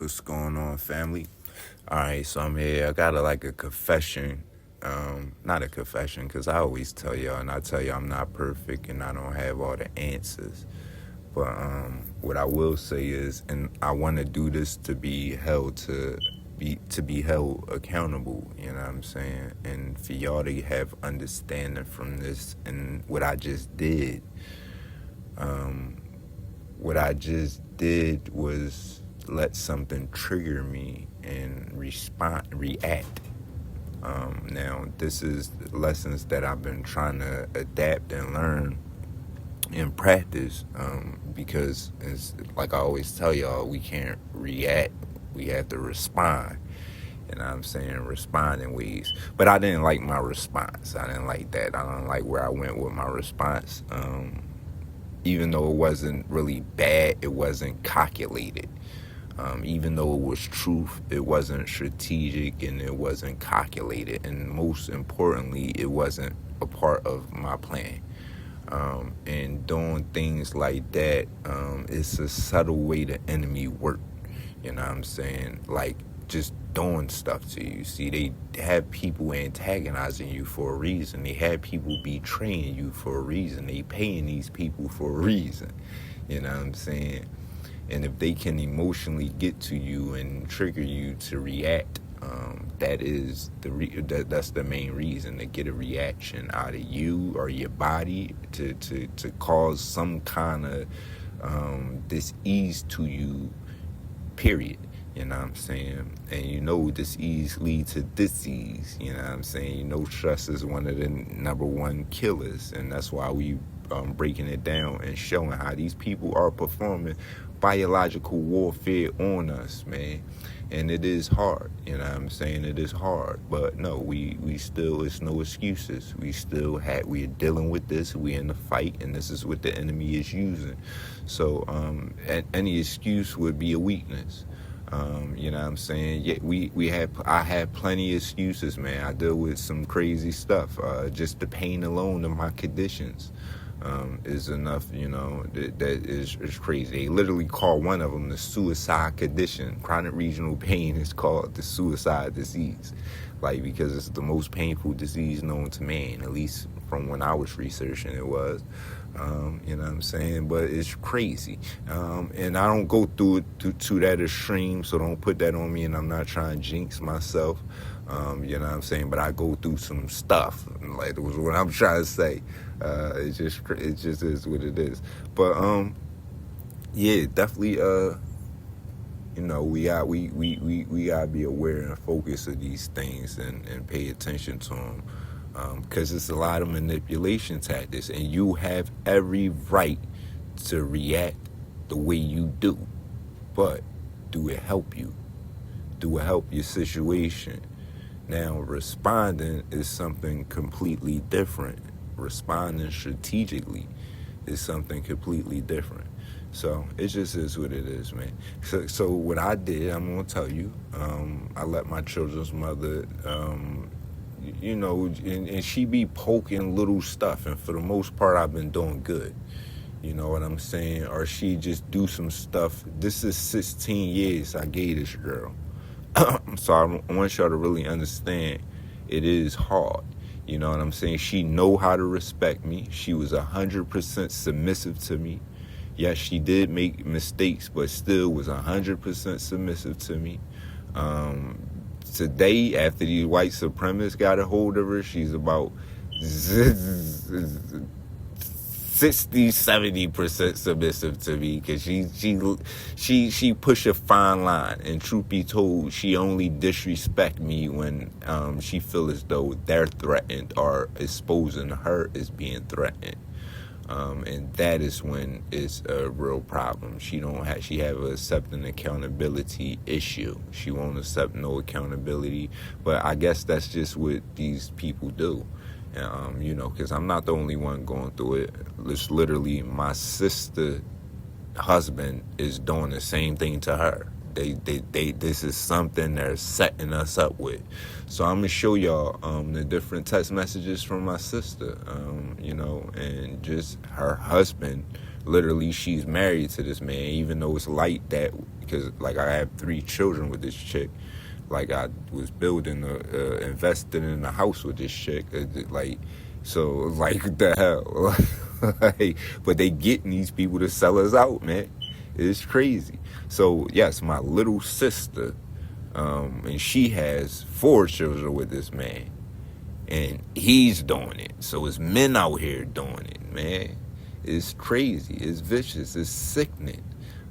What's going on, family? All right, so I'm here. I got a confession. Not a confession, because I always tell y'all, and I tell y'all I'm not perfect and I don't have all the answers. But what I will say is, and I want to do this to be held accountable. You know what I'm saying? And for y'all to have understanding from this and what I just did. What I just did was let something trigger me and react. Now, this is lessons that I've been trying to adapt and learn and practice, because it's like I always tell y'all, we can't react, we have to respond. And I'm saying respond in ways. But I didn't like my response. I didn't like that. I don't like where I went with my response. Even though it wasn't really bad, it wasn't calculated. Even though it was truth, it wasn't strategic and it wasn't calculated. And most importantly, it wasn't a part of my plan. And doing things like that, it's a subtle way the enemy work. You know what I'm saying? Like, just doing stuff to you. See, they have people antagonizing you for a reason. They have people betraying you for a reason. They paying these people for a reason. You know what I'm saying? And if they can emotionally get to you and trigger you to react, that's the main reason, to get a reaction out of you or your body to cause some kind of dis-ease to you, period. You know what I'm saying? And dis-ease leads to disease. You know what I'm saying? Stress is one of the number one killers. And that's why we breaking it down and showing how these people are performing biological warfare on us, man. And it is hard. You know what I'm saying? It is hard. But no, we still, it's no excuses. We're dealing with this. We're in the fight, and this is what the enemy is using. So any excuse would be a weakness. You know what I'm saying? Yeah, I have plenty of excuses, man. I deal with some crazy stuff. Just the pain alone of my conditions is enough, that is crazy. They literally call one of them the suicide condition. Chronic regional pain is called the suicide disease, because it's the most painful disease known to man, at least from when I was researching it was. You know what I'm saying? But it's crazy. And I don't go through it to that extreme, so don't put that on me, and I'm not trying to jinx myself. You know what I'm saying? But I go through some stuff, like was what I'm trying to say. It just is what it is. But yeah, definitely. We gotta be aware and focus of these things and pay attention to them. Because it's a lot of manipulation tactics, and you have every right to react the way you do. But do it help you? Do it help your situation? Now, responding is something completely different. Responding strategically is something completely different. So it just is what it is, man. So what I did, I'm gonna tell you. I let my children's mother. And she be poking little stuff, and for the most part I've been doing good, you know what I'm saying, or she just do some stuff. This is 16 years I gave this girl. So I want y'all to really understand, it is hard, you know what I'm saying. She know how to respect me. She was 100% submissive to me. Yes, she did make mistakes, but still was 100% submissive to me. Today, after these white supremacists got a hold of her, she's about 60-70% submissive to me, because she push a fine line. And truth be told, she only disrespect me when she feel as though they're threatened or exposing her as being threatened. And that is when it's a real problem. She have a accepting accountability issue. She won't accept no accountability. But I guess that's just what these people do. Because I'm not the only one going through it. It's literally my sister husband is doing the same thing to her. This is something they're setting us up with. So I'm gonna show y'all the different text messages from my sister, and just her husband. Literally, she's married to this man, even though it's light that because like I have 3 children with this chick. Like I was building, investing in a house with this chick. Like, so like the hell, like, but they getting these people to sell us out, man. It's crazy. So yes, my little sister, and she has 4 children with this man, and he's doing it. So it's men out here doing it, man. It's crazy. It's vicious. It's sickening.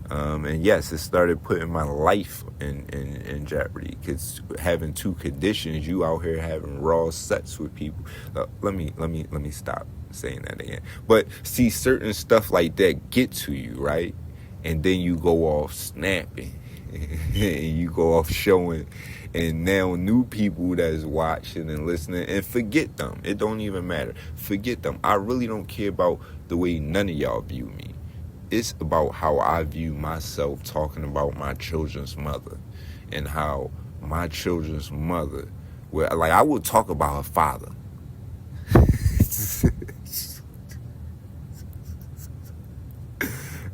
And yes, it started putting my life in jeopardy. Because having 2 conditions, you out here having raw sex with people. Let me stop saying that again. But see, certain stuff like that get to you, right? And then you go off snapping, and you go off showing, and now new people that's watching and listening, and forget them. It don't even matter. Forget them. I really don't care about the way none of y'all view me. It's about how I view myself, talking about my children's mother, and how my children's mother, like I would talk about her father.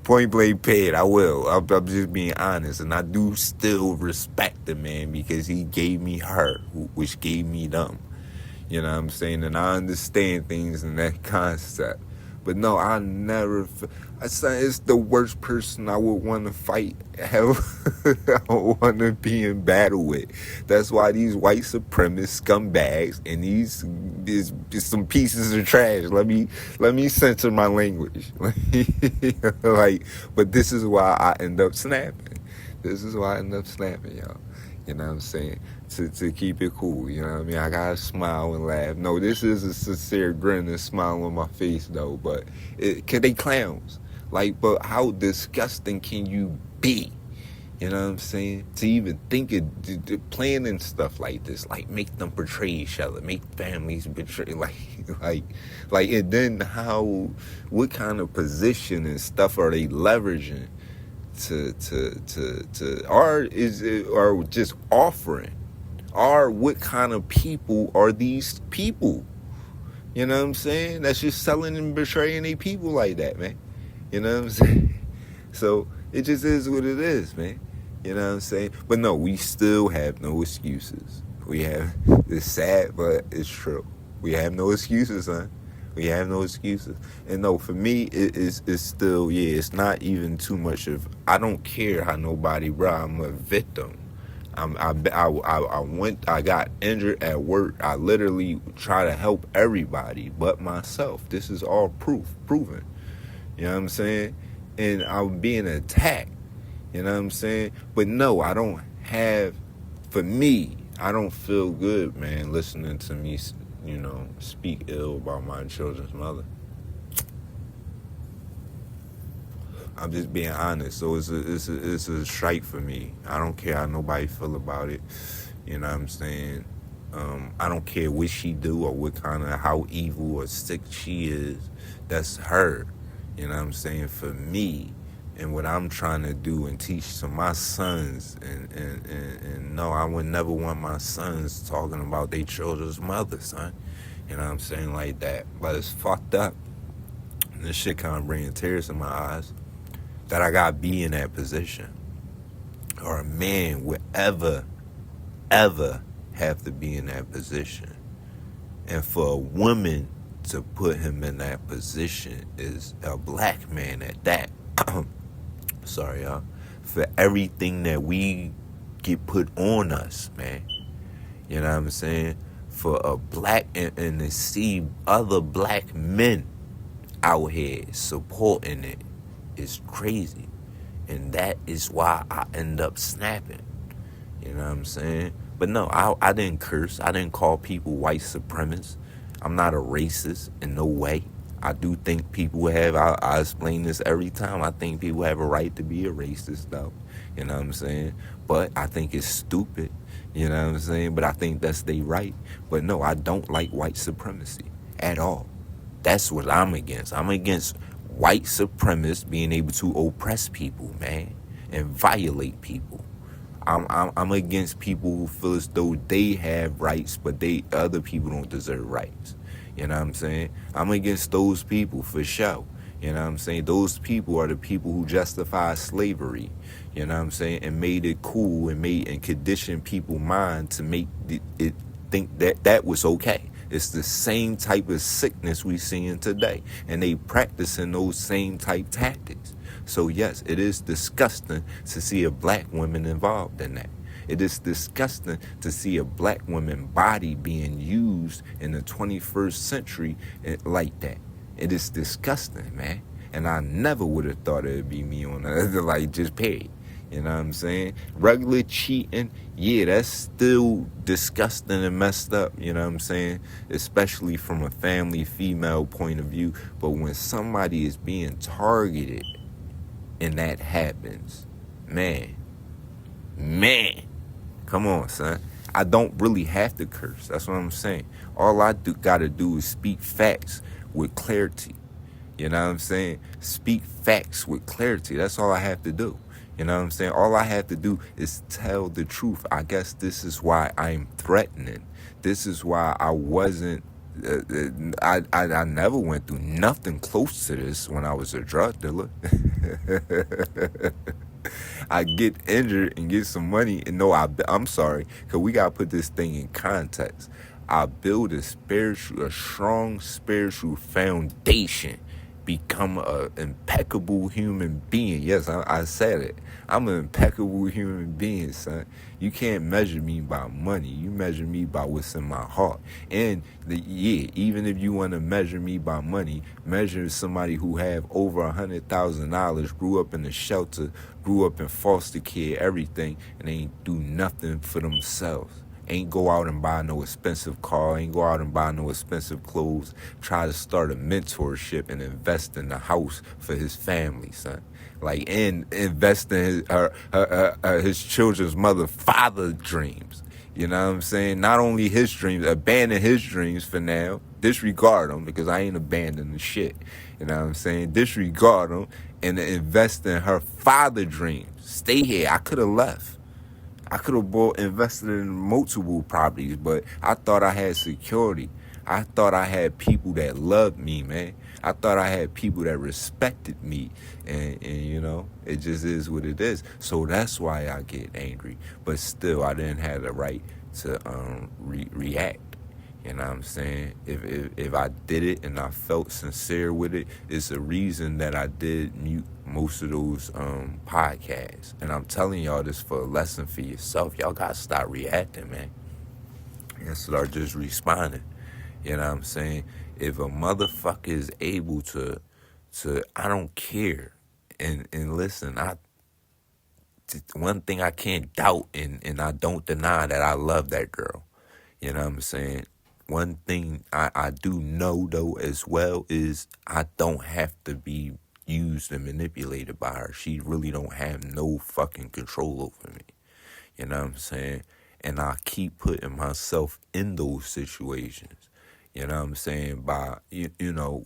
Point blank paid, I will. I'm just being honest, and I do still respect the man because he gave me her, which gave me them. You know what I'm saying? And I understand things in that concept. But no, I never. It's the worst person I would want to fight. Hell, I would want to be in battle with. That's why these white supremacist scumbags and these some pieces of trash. Let me censor my language. Like, but this is why I end up snapping. This is why I end up snapping, y'all. You know what I'm saying? To keep it cool, you know what I mean? I gotta smile and laugh. No, this is a sincere grin and smile on my face, though. But can they clowns? Like, but how disgusting can you be? You know what I'm saying? To even think of planning stuff like this, like make them betray each other, make families betray, like, and then what kind of position and stuff are they leveraging or just offering? Or what kind of people are these people? You know what I'm saying? That's just selling and betraying their people like that, man. You know what I'm saying? So it just is what it is, man. You know what I'm saying? But no, we still have no excuses. It's sad, but it's true. We have no excuses, son. We have no excuses. And no, for me, it's still, it's not even too much of, I don't care how nobody, bro, I'm a victim. I got injured at work. I literally try to help everybody but myself. This is all proven. You know what I'm saying? And I'm being attacked. You know what I'm saying? But no, I don't feel good, man, listening to me, speak ill about my children's mother. I'm just being honest. So it's a strike for me. I don't care how nobody feel about it. You know what I'm saying? I don't care what she do or how evil or sick she is. That's her. You know what I'm saying? For me, and what I'm trying to do and teach to my sons, and no, I would never want my sons talking about their children's mother, son. You know what I'm saying? Like that. But it's fucked up. And this shit kind of bringing tears in my eyes. That I gotta be in that position. Or a man would ever have to be in that position. And for a woman to put him in that position is a black man at that. Sorry, y'all. For everything that we get put on us, man. You know what I'm saying? For a black, and to see other black men out here supporting it is crazy. And that is why I end up snapping. You know what I'm saying? But no, I didn't curse. I didn't call people white supremacists. I'm not a racist in no way. I do think people I explain this every time. I think people have a right to be a racist, though. You know what I'm saying? But I think it's stupid. You know what I'm saying? But I think that's their right. But no, I don't like white supremacy at all. That's what I'm against. I'm against white supremacists being able to oppress people, man, and violate people. I'm against people who feel as though they have rights, but other people don't deserve rights. You know what I'm saying? I'm against those people for sure. You know what I'm saying? Those people are the people who justify slavery. You know what I'm saying? And made it cool and conditioned people's mind to make it think that that was okay. It's the same type of sickness we seeing today, and they practicing those same type tactics. So yes, it is disgusting to see a black woman involved in that. It is disgusting to see a black woman body being used in the 21st century like that. It is disgusting, man. And I never would have thought it would be me on the other, like, just paid. You know what I'm saying? Regular cheating, yeah, that's still disgusting and messed up, you know what I'm saying? Especially from a family female point of view. But when somebody is being targeted and that happens, man, come on, son. I don't really have to curse. That's what I'm saying. All I gotta do is speak facts with clarity. You know what I'm saying? Speak facts with clarity. That's all I have to do. You know what I'm saying? All I have to do is tell the truth. I guess this is why I'm threatening. This is why I wasn't. I never went through nothing close to this when I was a drug dealer. I get injured and get some money, and no, I'm sorry, because we gotta put this thing in context. I build a strong spiritual foundation, become an impeccable human being. Yes, I said it. I'm an impeccable human being, son. You can't measure me by money. You measure me by what's in my heart. And even if you want to measure me by money, measure somebody who have over $100,000, grew up in a shelter, grew up in foster care, everything, and ain't do nothing for themselves. Ain't go out and buy no expensive car, ain't go out and buy no expensive clothes, try to start a mentorship and invest in the house for his family, son. Like, and invest in his children's father dreams. You know what I'm saying? Not only his dreams, abandon his dreams for now, disregard them, because I ain't abandoning shit. You know what I'm saying? Disregard them and invest in her father dreams. Stay here. I could have left. I could have invested in multiple properties, but I thought I had security. I thought I had people that loved me, man. I thought I had people that respected me. And you know, it just is what it is. So that's why I get angry. But still, I didn't have the right to react. You know what I'm saying? If I did it and I felt sincere with it, it's a reason that I did mute most of those podcasts. And I'm telling y'all this for a lesson for yourself. Y'all gotta stop reacting, man. And start just responding. You know what I'm saying? If a motherfucker is able to I don't care. And listen, one thing I can't doubt and I don't deny that I love that girl. You know what I'm saying? One thing I do know, though, as well, is I don't have to be used and manipulated by her. She really don't have no fucking control over me. You know what I'm saying? And I keep putting myself in those situations. You know what I'm saying? By, you know,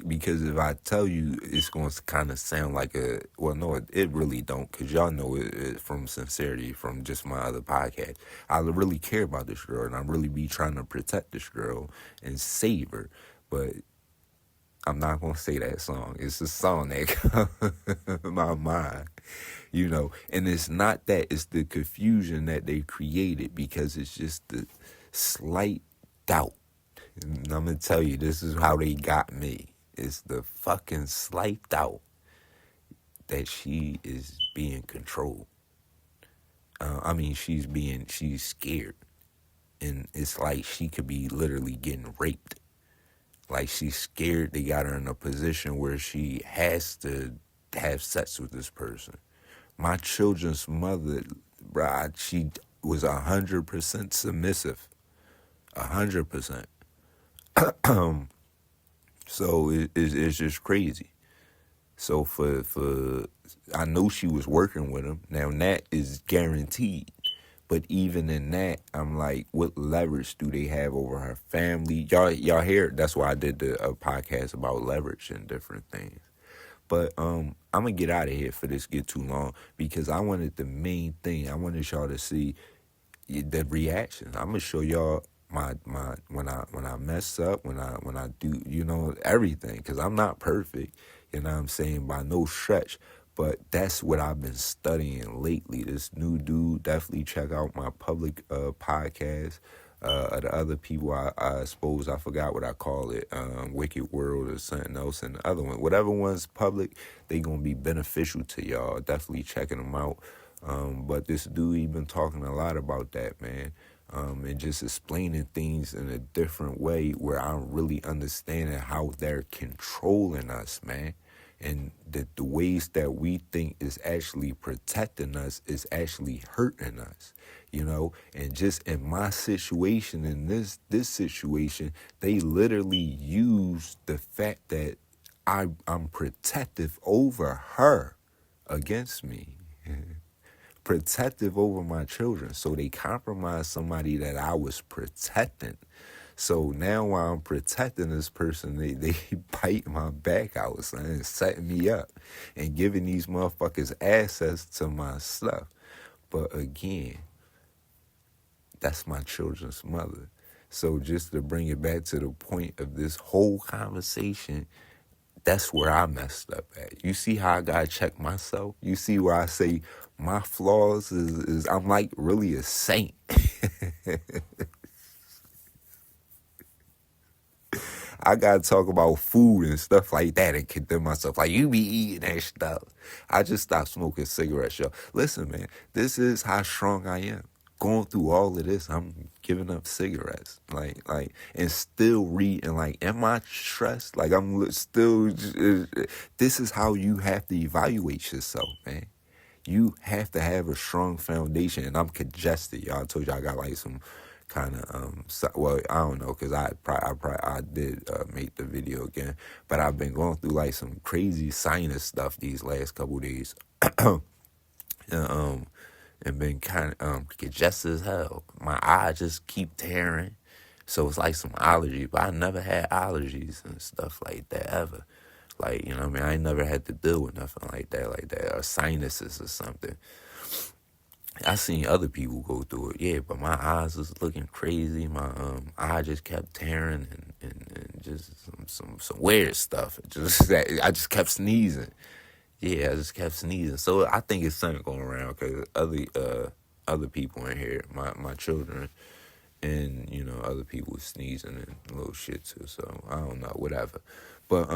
because if I tell you, it's going to kind of sound like no, it really don't, because y'all know it from sincerity, from just my other podcast. I really care about this girl, and I really be trying to protect this girl and save her. But I'm not going to say that song. It's a song that comes in my mind, you know. And it's not that. It's the confusion that they created, because it's just the slight doubt. And I'm going to tell you, this is how they got me. It's the fucking slight doubt that she is being controlled. She's scared. And it's like she could be literally getting raped. Like, she's scared they got her in a position where she has to have sex with this person. My children's mother, bruh, she was 100% submissive. 100%. So it's just crazy. So I know she was working with him. Now that is guaranteed. But even in that, I'm like, what leverage do they have over her family? Y'all hear? That's why I did a podcast about leverage and different things. But I'm gonna get out of here for this get too long, because I wanted y'all to see the reaction. I'm gonna show y'all my when I mess up, when I do, everything, because I'm not perfect, you know what I'm saying, by no stretch. But that's what I've been studying lately. This new dude, definitely check out my public podcast. The other people, I suppose I forgot what I call it, Wicked World or something else. And the other one, whatever one's public, they gonna be beneficial to y'all. Definitely checking them out. But this dude, he been talking a lot about that, man. And just explaining things in a different way where I'm really understanding how they're controlling us, man. And that the ways that we think is actually protecting us is actually hurting us, And just in my situation, in this situation, they literally use the fact that I'm protective over her against me. Protective over my children. So they compromised somebody that I was protecting. So now while I'm protecting this person, they bite my back out, son, and setting me up and giving these motherfuckers access to my stuff. But again, that's my children's mother. So just to bring it back to the point of this whole conversation, that's where I messed up at. You see how I gotta check myself? You see where I say my flaws is I'm like really a saint. I gotta talk about food and stuff like that and condemn myself. Like, you be eating that stuff. I just stopped smoking cigarettes, yo. Listen, man, this is how strong I am. Going through all of this, I'm giving up cigarettes, and still reading. Like, am I stressed? Like, I'm still. This is how you have to evaluate yourself, man. You have to have a strong foundation, and I'm congested, y'all. I told you I got like some kind of well, I don't know, because I did make the video again, but I've been going through like some crazy sinus stuff these last couple of days. and, been kind of congested as hell. My eyes just keep tearing, so it's like some allergy. But I never had allergies and stuff like that ever. Like, you know what I mean? I ain't never had to deal with nothing like that, or sinuses or something. I seen other people go through it, yeah, but my eyes was looking crazy. My eye just kept tearing and just some weird stuff. I just kept sneezing. Yeah, I just kept sneezing. So I think it's something going around because other people in here, my children, and other people sneezing and little shit too. So I don't know, whatever. But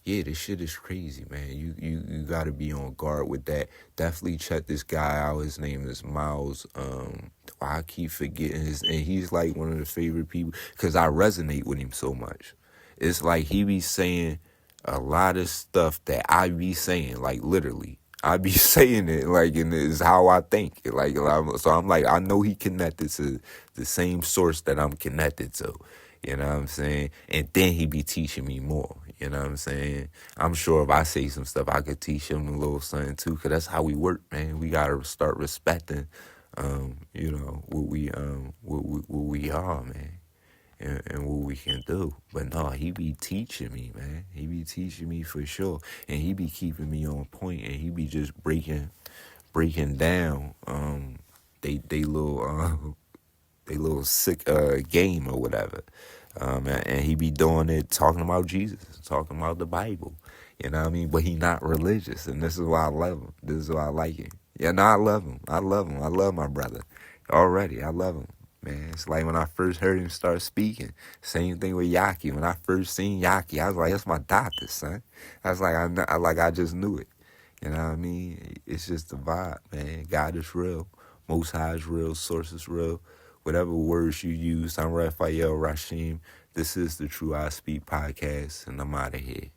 yeah, this shit is crazy, man. You got to be on guard with that. Definitely check this guy out. His name is Miles. I keep forgetting and he's like one of the favorite people because I resonate with him so much. It's like he be saying a lot of stuff that I be saying, like literally. I be saying it like, and it's how I think. Like, so I'm like, I know he connected to the same source that I'm connected to. You know what I'm saying? And then he be teaching me more. You know what I'm saying? I'm sure if I say some stuff, I could teach him a little something too. Cause that's how we work, man. We gotta start respecting, what we are, man. And what we can do. But no, he be teaching me, man. He be teaching me for sure. And he be keeping me on point, and he be just breaking down they little sick game or whatever. And he be doing it talking about Jesus, talking about the Bible. You know what I mean? But he not religious, and this is why I love him. This is why I like him. Yeah, no, I love him. I love him. I love my brother. Already, I love him. Man, it's like when I first heard him start speaking. Same thing with Yaki. When I first seen Yaki, I was like, "That's my doctor, son." I was like, I just knew it. You know what I mean? It's just the vibe, man. God is real. Most High is real. Source is real. Whatever words you use, I'm Raphael Rashim. This is the True I Speak podcast, and I'm out of here.